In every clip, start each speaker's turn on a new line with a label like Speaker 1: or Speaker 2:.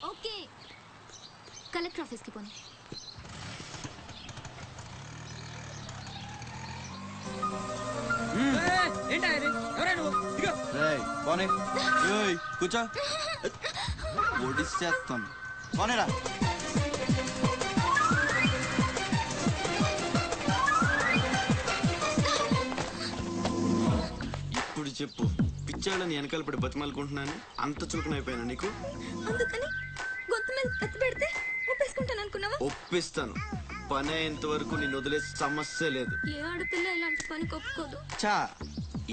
Speaker 1: Okay collector ఆఫీస్కి పోనీ.
Speaker 2: కూర్చో ఒడిసేస్తాను పోనేరా. ఇప్పుడు చెప్పు, పిచ్చాళ్ళని వెనకాల పడి బతిమాలుకుంటున్నాను, అంత చులకనైపోయాను నీకు?
Speaker 1: అందుకని గొంతు మీద కత్తి పెడితే ఒప్పేసుకుంటాను అనుకున్నావా?
Speaker 2: ఒప్పిస్తాను, పని అయ్యేంత వరకు నేను వదిలే సమస్య లేదు.
Speaker 1: ఏ ఆడపిల్ల ఇలాంటి పని ఒప్పుకోదు.
Speaker 2: చా,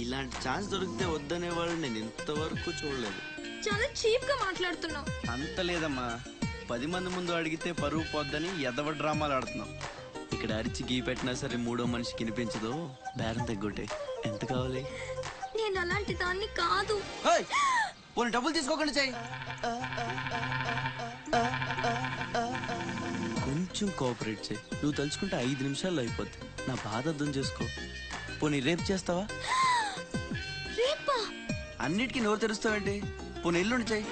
Speaker 2: ఇలాంటి ఛాన్స్ దొరికితే వద్దనే వాళ్ళు నేను ఇంతవరకు చూడలేదు.
Speaker 1: చాలా చీప్ గా మాట్లాడుతున్నావు.
Speaker 2: అంత లేదమ్మా, 10 మంది ముందు అడిగితే పరువు పోద్దని ఎదవ డ్రామాలు ఆడుతున్నాం. ఇక్కడ అరిచి గీ పెట్టినా సరే మూడో మనిషికి వినిపించదు. బేరం తగ్గొట్టే, ఎంత కావాలి?
Speaker 1: నేను అలాంటి దాన్ని కాదు.
Speaker 2: పోనీ డబ్బులు తీసుకోకుండా చెయ్యి. కొంచెం కోఆపరేట్ చేయి, నువ్వు తలుచుకుంటే 5 నిమిషాల్లో అయిపోద్ది. నా బాధ అర్థం చేసుకో. పోనీ రేపు చేస్తావా?
Speaker 1: రేపా?
Speaker 2: అన్నిటికీ నోరు తెరుస్తావేంటి? పోనీ ఎల్లుండి చెయ్యి.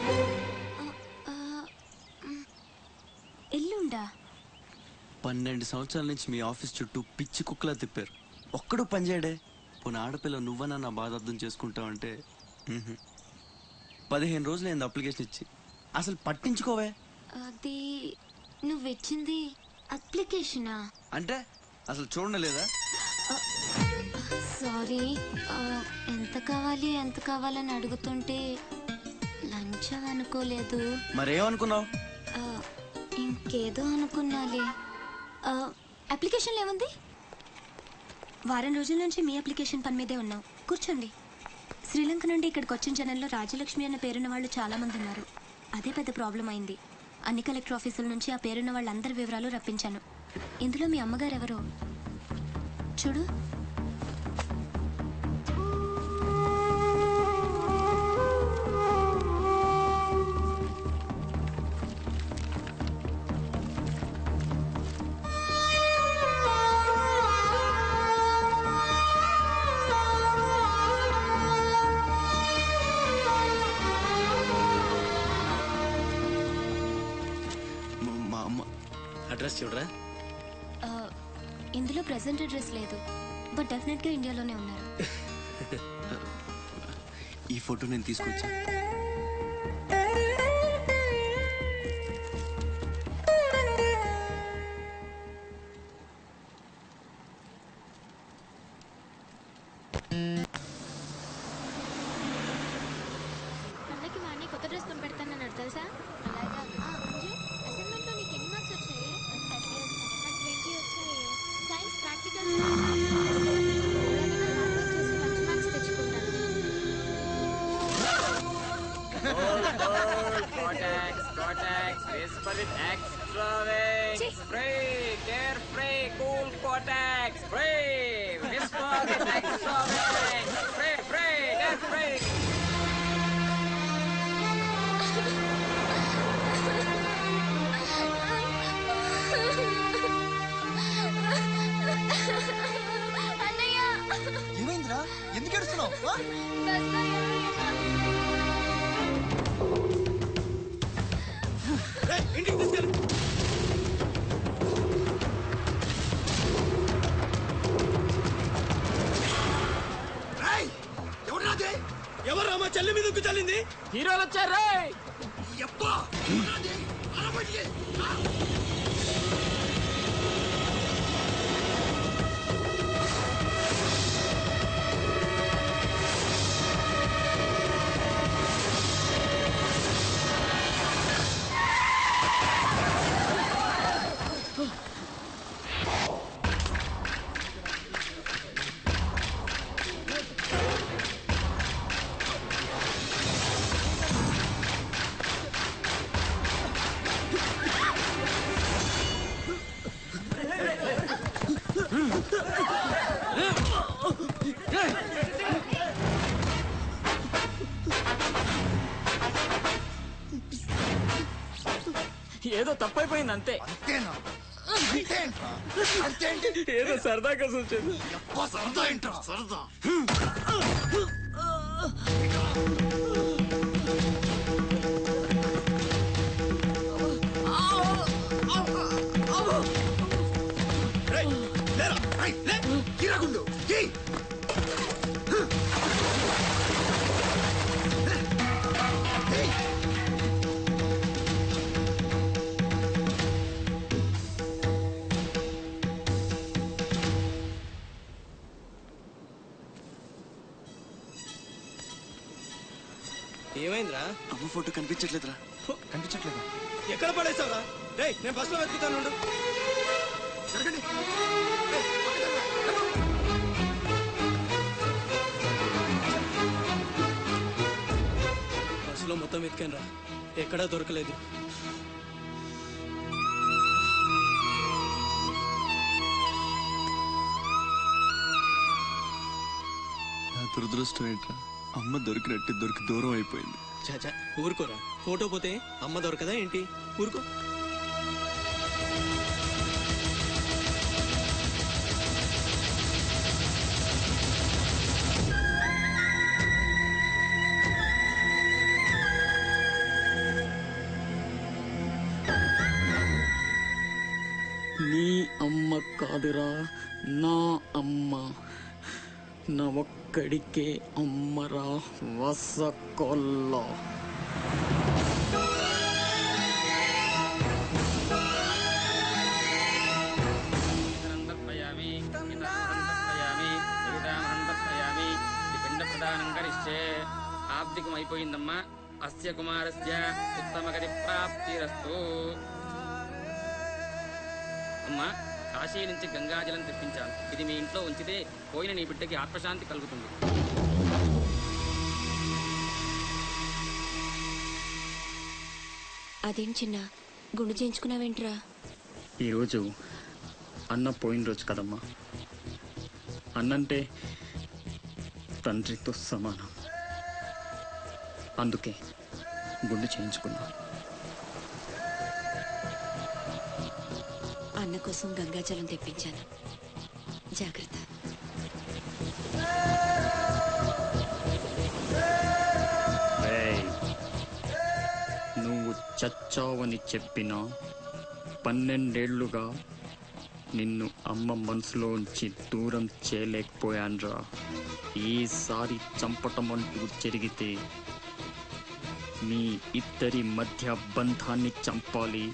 Speaker 1: ఎల్లుండా?
Speaker 2: 12 సంవత్సరాల నుంచి మీ ఆఫీస్ చుట్టూ పిచ్చి కుక్కలా తిప్పారు, ఒక్కడు పనిచేయడే. పోనీ ఆడపిల్ల నువ్వన్నా నా బాధ అర్థం చేసుకుంటావంటే 15 రోజులు అయింది అప్లికేషన్ ఇచ్చి, అసలు పట్టించుకోవే.
Speaker 1: అది నువ్విచ్చింది అప్లికేషనా?
Speaker 2: అంటే అసలు చూడలేదా?
Speaker 1: సారీ, ఎంత కావాలని అడుగుతుంటే లంచం అనుకోలేదు.
Speaker 2: మరేమనుకున్నావు?
Speaker 1: ఇంకేదో అనుకున్నాలే. అప్లికేషన్లో ఏముంది? వారం రోజుల నుంచి మీ అప్లికేషన్ పని మీదే ఉన్నాం. కూర్చోండి. శ్రీలంక నుండి ఇక్కడికి వచ్చిన జనంలో రాజలక్ష్మి అన్న పేరున్న వాళ్ళు చాలా మంది ఉన్నారు. అదే పెద్ద ప్రాబ్లం అయింది. అన్ని కలెక్టర్ ఆఫీసుల నుంచి ఆ పేరున్న వాళ్ళందరి వివరాలు రప్పించాను. ఇందులో మీ అమ్మగారు ఎవరో చూడు.
Speaker 2: అడ్రస్ చూడరా.
Speaker 1: ఇందులో ప్రెసెంట్ అడ్రస్ లేదు, బట్ డెఫినెట్గా ఇండియాలోనే ఉన్నారు.
Speaker 2: ఈ ఫోటో నేను తీసుకొచ్చా.
Speaker 1: అన్నకి వాడిని కొత్త డ్రెస్ కొని పెడతానన్నాడు తెలుసా? అసైన్మెంట్లో నీకు ఎన్ని మార్క్స్ వచ్చాయి? నాకు 20 వచ్చాయి. సైన్స్ ప్రాక్టికల్ మంచి మార్క్స్ తెచ్చుకుంటాను.
Speaker 3: Cortex, whisper it extra wings. Spray, carefree, cool Cortex. Spray, whisper it extra wings. Spray, carefree.
Speaker 1: అన్నయ్య,
Speaker 4: ఏమైందిరా? ఎందుకు ఏడుస్తున్నావు?
Speaker 1: బస్లో
Speaker 4: ఇంటికి తీసుకెళ్ళు. ఎవరు మా చెల్లి మీద చల్లింది?
Speaker 3: హీరోలు వచ్చారు. ఏదో తప్పైపోయింది అంతే.
Speaker 4: అంతేనా?
Speaker 3: ఏదో సరదాగా వచ్చింది.
Speaker 4: సరదా ఏంట్రా సరదా? కిరాకుండు
Speaker 5: ఏమైందిరా?
Speaker 2: అమ్మ ఫోటో కనిపించట్లేదురా.
Speaker 4: కనిపించట్లేదా?
Speaker 5: ఎక్కడ పడేసావురా? రేయ్ నేను బస్ లో వెతుకుతాను ఉండు.
Speaker 4: జరగండి.
Speaker 5: బస్సులో మొత్తం వెతికాను రా, ఎక్కడా దొరకలేదు.
Speaker 2: నా దురదృష్టం ఏంట్రా, అమ్మ దొరికి దూరం అయిపోయింది.
Speaker 5: చాచా ఊరుకోరా, ఫోటో పోతే అమ్మ దొరకదా ఏంటి? ఊరుకో. నీ అమ్మ కాదురా, నా అమ్మ. నా ఒక్కడికే అమ్మరా వసకొల్ల.
Speaker 3: ఆబ్దికం అయిపోయిందమ్మా. అస్య కుమారస్య ఉత్తమగతి ప్రాప్తిరస్తు. అమ్మా, కాశీ నుంచి గంగాజలం తెప్పించాను. ఇది మీ ఇంట్లో ఉంచితే పోయిన నీ బిడ్డకి ఆత్మశాంతి కలుగుతుంది.
Speaker 1: అదేం చిన్న గుండు చేయించుకున్నావేంట్రా?
Speaker 3: ఈరోజు అన్న పోయిన రోజు కదమ్మా. అన్నంటే తండ్రితో సమానం. అందుకే గుండు చేయించుకున్నా.
Speaker 1: అన్న కోసం గంగాజలం తెప్పించాను, జాగ్రత్త.
Speaker 3: నువ్వు చచ్చావని చెప్పినా 12 ఏళ్లుగా నిన్ను అమ్మ మనసులోంచి దూరం చేయలేకపోయాన్రా. ఈసారి చంపటం అంటూ జరిగితే మీ ఇద్దరి మధ్య బంధాన్ని చంపాలి,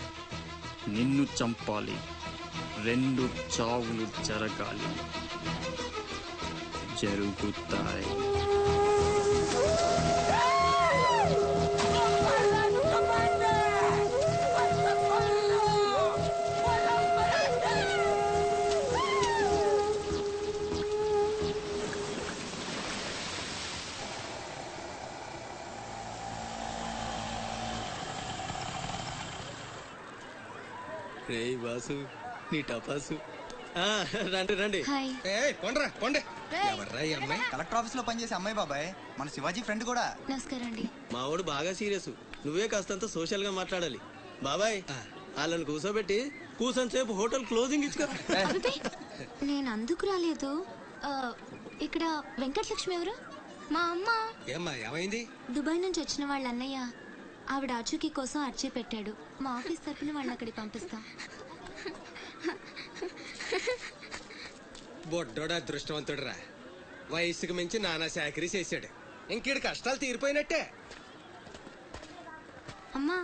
Speaker 3: నిన్ను చంపాలి. 2 చావులు జరగాలి. జరుగుతాయి.
Speaker 5: రే బాసు, నీ టపాసు. రండి రండి.
Speaker 1: హాయ్.
Speaker 4: కొండ్రా కొండే. ఎవర్రా ఈ అమ్మాయి? కలెక్టర్ ఆఫీస్ లో పనిచేసే అమ్మాయి బాబాయ్, మన శివాజీ ఫ్రెండ్ కూడా.
Speaker 1: నమస్కారం అండి.
Speaker 5: మావాడు బాగా సీరియస్, నువ్వే కాస్తంత సోషల్ గా మాట్లాడాలి. బాబాయ్, వాళ్ళని కూర్చోబెట్టి కూర్చొని సేపు హోటల్ క్లోజింగ్ ఇచ్చుకో.
Speaker 1: అబ్బే, నేను అందుకు రాలేదు. ఇక్కడ వెంకటలక్ష్మి ఎవరు? మా అమ్మ.
Speaker 4: ఏమ్మా ఏమైంది?
Speaker 1: దుబాయ్ నుంచి వచ్చిన వాళ్ళ అన్నయ్య ఆవిడ ఆచూకీ కోసం అర్చీ పెట్టాడు. మా ఆఫీస్ తరపున వాళ్ళని అక్కడికి పంపిస్తాం.
Speaker 6: బొడ్డోడు అదృష్టవంతుడురా, వయసుకు మించి నానా చాకరీ చేశాడు. ఇంకీడు కష్టాలు తీరిపోయినట్టే.
Speaker 1: అమ్మా,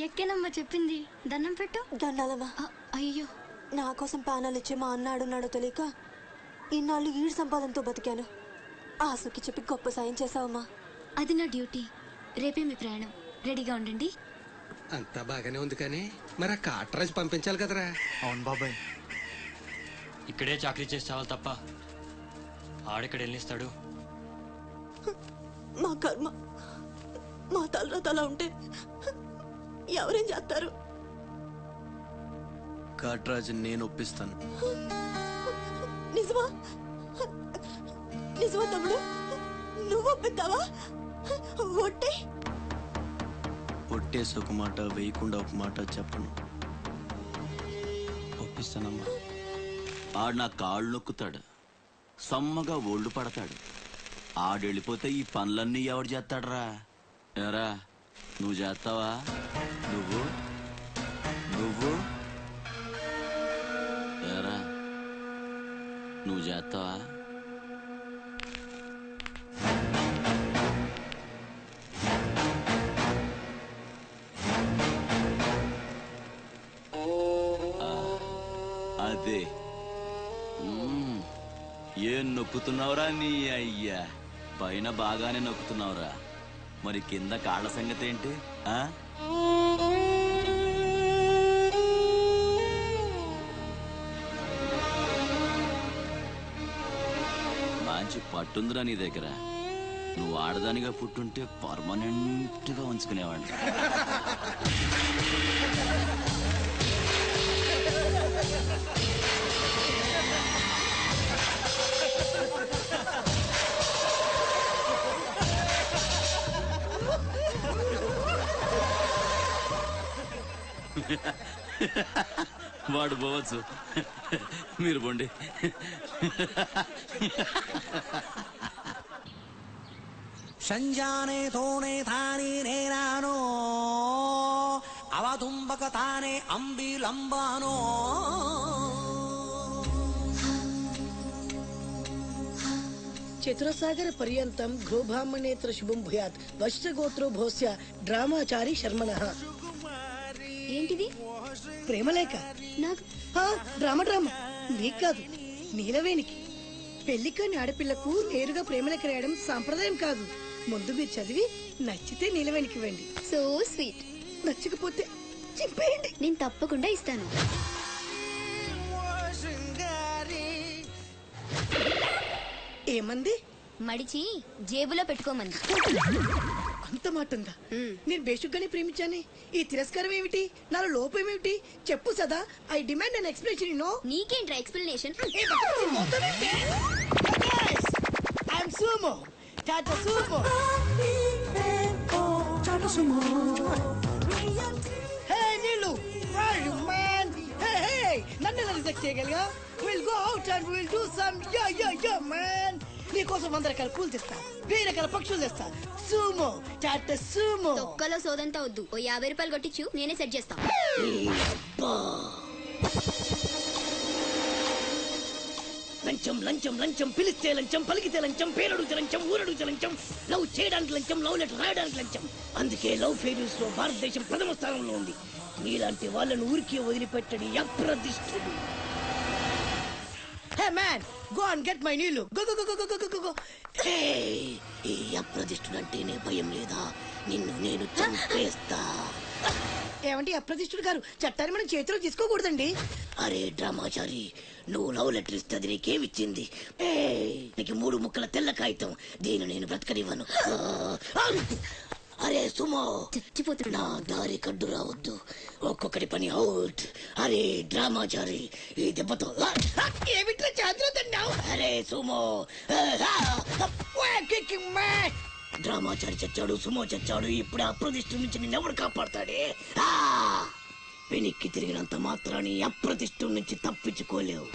Speaker 1: ఎక్కేనమ్మా చెప్పింది, దండం పెట్టు.
Speaker 7: దండాలమ్మా.
Speaker 1: అయ్యో,
Speaker 7: నా కోసం ప్రాణాలు ఇచ్చే మా అన్న ఆడున్నాడో తెలియక ఇన్నాళ్ళు ఈడు సంపాదనతో బతికాను. ఆసుకి చెప్పి గొప్ప సాయం చేసావమ్మా.
Speaker 1: అది నా డ్యూటీ. రేపే మీ ప్రయాణం, రెడీగా ఉండండి.
Speaker 6: అంతా బాగానే ఉంది కానీ మరి ఆ కాటరాజు పంపించాలి కదరా.
Speaker 4: అవును బాబాయ్.
Speaker 8: ఇక్కడే చాకరీ చేసి చావాలి తప్ప ఆడెక్కడ వెళ్ళిస్తాడు.
Speaker 7: మా కర్మ, మా తలరాత అలా ఉంటే ఎవరేం చేస్తారు?
Speaker 2: కాట్రాజుని నేను ఒప్పిస్తాను.
Speaker 7: నిజమా? నిజమా తమ్ముడు? నువ్వు ఒప్పిద్దావా? ఒట్టే
Speaker 2: ఒట్టేసి ఒక మాట, వేయకుండా ఒక మాట చెప్పను. ఒప్పిస్తానమ్మా. ఆడు నా కాళ్ళు నొక్కుతాడు, సమ్మగా ఒళ్ళు పడతాడు. ఆడెళ్ళిపోతే ఈ పనులన్నీ ఎవడు చేస్తాడరా? ఎరా, నువ్వు చేస్తావా? నువ్వు నువ్వు ఎరా? చేస్తావా? అదే ఏం నొక్కుతున్నావురా నీ అయ్యా? పైన బాగానే నొక్కుతున్నావురా, మరి కింద కాళ్ళ సంగతి ఏంటి? మంచి పట్టుందిరా నీ దగ్గర. నువ్వు ఆడదానిగా పుట్టుంటే పర్మనెంట్ గా ఉంచుకునేవాడిని. వాడు పోవచ్చు, మీరు పోండి.
Speaker 9: సంజానే తోనే తానే నేనానో అవతుంబక తానే అంబిలంబానో
Speaker 10: చతురసాగర పర్యంతం గోబ్రాహ్మణేత్ర శుభం భూయాత్ వశ్యగోత్రో భోస్య డ్రామాచారి శర్మణః.
Speaker 1: ఏంటిది?
Speaker 10: ప్రేమలేఖ.
Speaker 1: నాకు
Speaker 10: డ్రామా నీకు కాదు, నీలవేణికి. పెళ్లికాని ఆడపిల్లకు నేరుగా ప్రేమలేఖ రాయడం సాంప్రదాయం కాదు. ముందు మీరు చదివి నచ్చితే నీలవేణికి ఇవ్వండి.
Speaker 1: So sweet.
Speaker 10: నచ్చకపోతే చింపేయండి.
Speaker 1: నేను తప్పకుండా ఇస్తాను.
Speaker 10: ఏమంది?
Speaker 1: మడిచి జేబులో పెట్టుకోమంది.
Speaker 10: అంత మాట ఉందా? నేను బేషుగ్గానే ప్రేమించానే. ఈ తిరస్కారం ఏమిటి? నాలో లోపం ఏమిటి? చెప్పు Sada. I demand an explanation. No.
Speaker 1: నీకేంట్రా explanation?
Speaker 10: I'm Sumo. Tata Sumo. Hey Neelu, where are you man? Hey hey, నన్ను ఎలా రిజెక్ట్ చేయగలిగా? We'll go out and we'll do some yeah man. నీకోసం 100 రకాల పూలు తెస్తా, 1000 రకాల పక్షులు తెస్తా. Sumo, Tata Sumo.
Speaker 1: తొక్కలో సోదంతా వద్దు. ఓ 50 రూపాయలు కొట్టించు, నేనే సెట్ చేస్తా.
Speaker 10: లంచం లంచం లంచం, పిలిస్తే లంచం, పలికితే లంచం, పేరడుగుతే లంచం, ఊరడుగుతే లంచం, లవ్ చేయడానికి లంచం, లవ్ లెటర్ రాయడానికి లంచం. అందుకే లవ్ ఫెయిల్యూర్స్ లో భారతదేశం ప్రథమ స్థానంలో ఉంది. నీలాంటి వాళ్ళను ఊరికే వదిలిపెట్టడి అప్రదిష్టుడు. Hey man, go and get my నీళ్ళు. Go go go go go go. Hey, ఈ అప్రదిష్టుడు అంటేనే భయం లేదా? నిన్ను నేను చంపేస్తా. ఏమంటే అప్రదిష్టుడు గారు, చట్టాన్ని మనం చేతిలో తీసుకోకూడదండి. అరే డ్రామాచారి, నువ్వు లవ్ లెటర్ ఇస్తే అది నీకేమిచ్చింది? నీకు 3 ముక్కల తెల్ల కాగితం. దీన్ని నేను బ్రతకనివ్వను. అరే సుమో, చచ్చిపోతున్నా. దారి కడ్డు రావద్దు, ఒక్కొక్కటి పని అవుట్. అరే డ్రామాచారి, ఈ దెబ్బతో ఏమిట్లా చేతిలో తిన్నావు? అరే సుమో, డ్రామాచారి చచ్చాడు, సుమో చచ్చాడు. ఇప్పుడు అప్రదిష్టు నుంచి నిన్నెవడు కాపాడతాడే? వెనక్కి తిరిగినంత మాత్రాన్ని అప్రతిష్ఠ నుంచి తప్పించుకోలేవు.